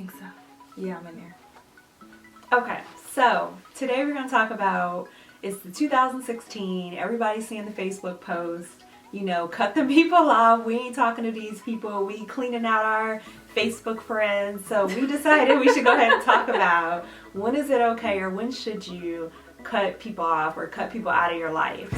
think so. Yeah, I'm in there. Okay, so today we're going to talk about, it's the 2016, everybody's seeing the Facebook post, you know, cut them people off, we ain't talking to these people, we cleaning out our Facebook friends, so we decided we should go ahead and talk about when is it okay or when should you cut people off or cut people out of your life.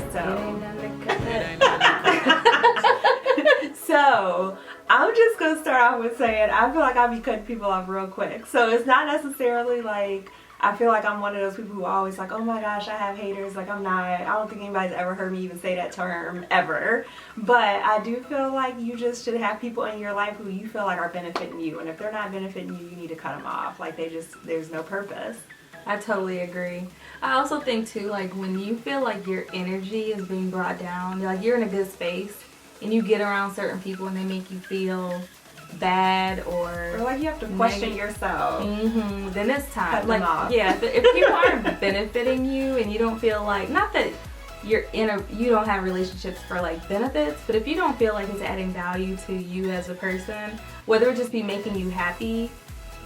So I'm just going to start off with saying I feel like I'll be cutting people off real quick. So it's not necessarily like I feel like I'm one of those people who are always like, oh my gosh, I have haters. Like, I'm not. I don't think anybody's ever heard me even say that term ever. But I do feel like you just should have people in your life who you feel like are benefiting you. And if they're not benefiting you, you need to cut them off. Like, there's no purpose. I totally agree. I also think too, like when you feel like your energy is being brought down, like you're in a good space and you get around certain people and they make you feel bad or like you have to question yourself. Then it's time. Cut them off. Yeah, if people aren't benefiting you and you don't feel like, not that you don't have relationships for like benefits, but if you don't feel like it's adding value to you as a person, whether it just be making you happy,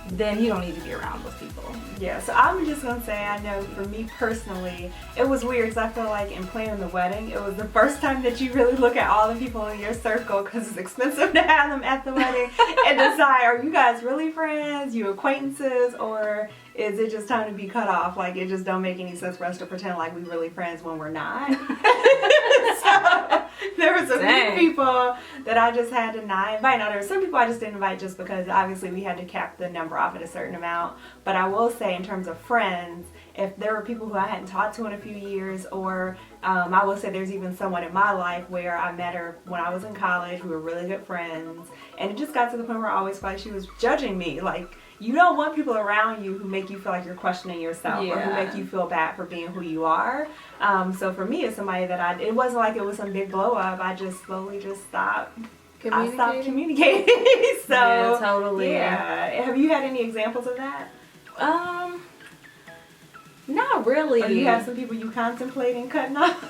then you don't need to be around those people. Yeah, so I'm just going to say, I know for me personally, it was weird because I feel like in planning the wedding, it was the first time that you really look at all the people in your circle because it's expensive to have them at the wedding and decide, are you guys really friends, you acquaintances, or is it just time to be cut off? Like, it just don't make any sense for us to pretend like we really friends when we're not. So there was a few people that I just had to not invite. Now, there were some people I just didn't invite just because obviously we had to cap the number off at a certain amount. But I will say in terms of friends, if there were people who I hadn't talked to in a few years, or I will say there's even someone in my life where I met her when I was in college, we were really good friends, and it just got to the point where I always felt like she was judging me. Like, you don't want people around you who make you feel like you're questioning yourself or who make you feel bad for being who you are. So for me, it's somebody that it wasn't like it was some big blow up. I just slowly just stopped. I stopped communicating. So, yeah, totally. Yeah. Have you had any examples of that? Not really. Or do you have some people you contemplating cutting off?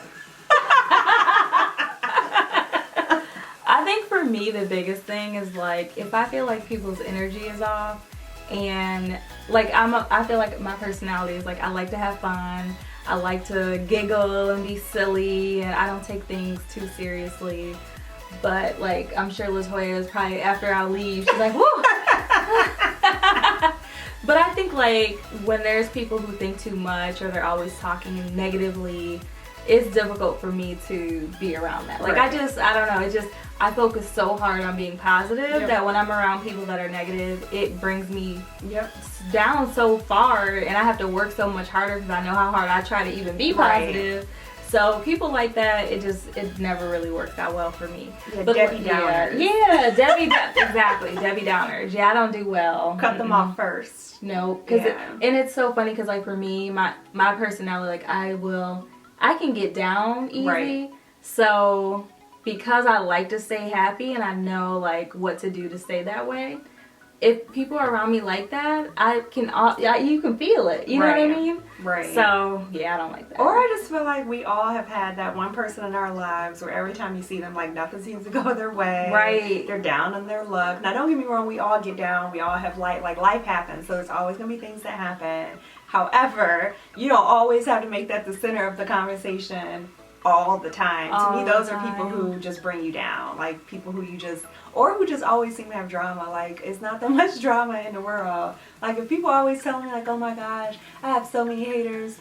I think for me the biggest thing is like if I feel like people's energy is off, and like I feel like my personality is like I like to have fun, I like to giggle and be silly, and I don't take things too seriously. But like I'm sure LaToya is probably after I leave, she's like, whoo. But I think like when there's people who think too much or they're always talking negatively, it's difficult for me to be around that. Like I don't know, I focus so hard on being positive that when I'm around people that are negative, it brings me down so far, and I have to work so much harder because I know how hard I try to even be positive. So people like that, it never really works out well for me. Yeah, but Debbie Downers. Yeah, exactly, Debbie Downers. Yeah, I don't do well. Cut them off first. No, and it's so funny because like for me, my personality, like I can get down easy. Right. So because I like to stay happy and I know like what to do to stay that way, if people are around me like that, you can feel it. You know what I mean? Right. So yeah, I don't like that. Or I just feel like we all have had that one person in our lives where every time you see them, like nothing seems to go their way. Right. They're down on their luck. Now don't get me wrong, we all get down. We all have like life happens. So there's always going to be things that happen. However, you don't always have to make that the center of the conversation all the time. To me, those are people who just bring you down. Like people who who just always seem to have drama. Like it's not that much drama in the world. Like if people always tell me like, oh my gosh, I have so many haters.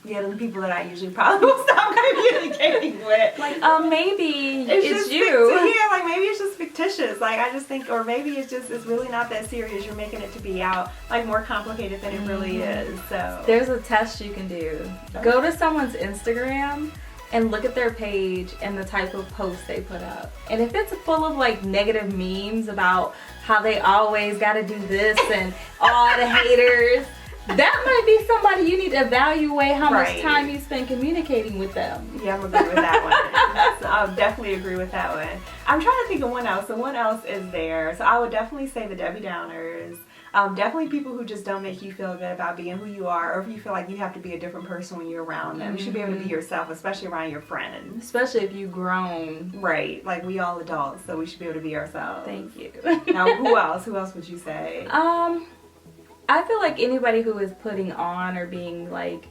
Yeah, the people that I usually probably will stop communicating with. Like, maybe it's you. Yeah, like maybe it's just fictitious. Like I just think, or maybe it's really not that serious. You're making it to be out like more complicated than it really is. So there's a test you can do. Go to someone's Instagram and look at their page and the type of posts they put up. And if it's full of like negative memes about how they always gotta do this and all the haters, that might be somebody you need to evaluate how much time you spend communicating with them. Yeah, I'm agree with that one. So I'll definitely agree with that one. I'm trying to think of one else. So what else is there? So I would definitely say the Debbie Downers. Definitely people who just don't make you feel good about being who you are, or if you feel like you have to be a different person when you're around them. You should be able to be yourself, especially around your friends. Especially if you've grown. Right. Like, we all adults, so we should be able to be ourselves. Thank you. Now, who else? Who else would you say? I feel like anybody who is putting on or being like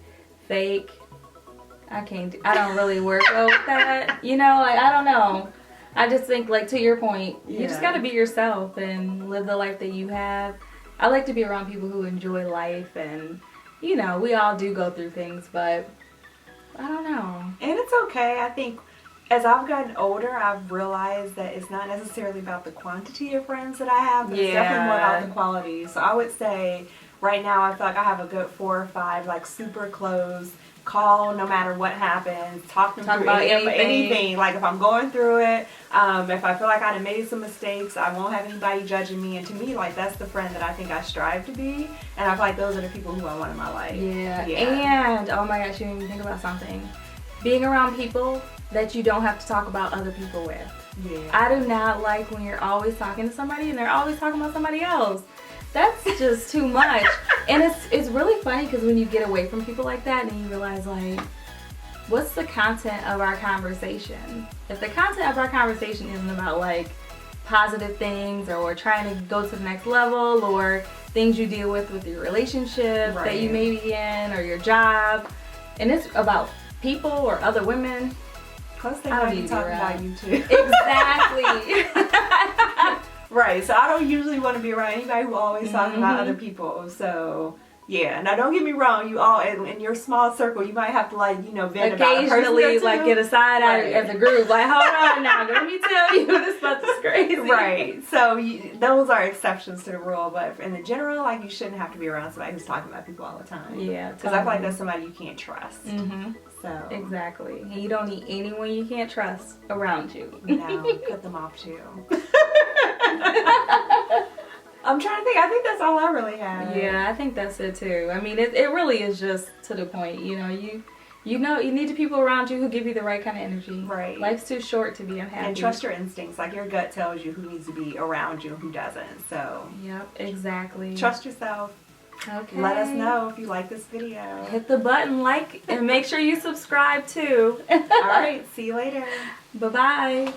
fake, I don't really work well with that. You know, like, I don't know. I just think, like, to your point, you just gotta be yourself and live the life that you have. I like to be around people who enjoy life, and, you know, we all do go through things, but I don't know. And it's okay. I think as I've gotten older, I've realized that it's not necessarily about the quantity of friends that I have, but it's definitely more about the quality. So I would say right now I feel like I have a good 4 or 5, like, super close, call no matter what happens, talk them through about anything. Like, if I'm going through it, if I feel like I done made some mistakes, I won't have anybody judging me. And to me, like, that's the friend that I think I strive to be. And I feel like those are the people who I want in my life. Yeah. And, oh my gosh, you didn't even think about something. Being around people that you don't have to talk about other people with. Yeah. I do not like when you're always talking to somebody and they're always talking about somebody else. That's just too much. And it's really funny because when you get away from people like that and you realize, like, what's the content of our conversation? If the content of our conversation isn't about, like, positive things or trying to go to the next level or things you deal with your relationship that you may be in or your job, and it's about people or other women. Plus, they might be talking about you too. Exactly. Right, so I don't usually want to be around anybody who always talking about other people. So yeah, now don't get me wrong, you all in your small circle, you might have to, like, you know, vent about a person occasionally, or two. like, get a side eye as a group. Like, hold on now, let me tell you, this stuff is crazy. Right, so those are exceptions to the rule, but in the general, like, you shouldn't have to be around somebody who's talking about people all the time. Yeah, because I feel like that's somebody you can't trust. So exactly, and you don't need anyone you can't trust around you. No, cut them off too. I'm trying to think. I think that's all I really have. Yeah, I think that's it too. I mean, it really is just to the point. You know, you need the people around you who give you the right kind of energy. Right. Life's too short to be unhappy. And trust your instincts. Like, your gut tells you who needs to be around you and who doesn't. So. Yep, exactly. Trust yourself. Okay. Let us know if you like this video. Hit the button, like, and make sure you subscribe too. All right. See you later. Bye-bye.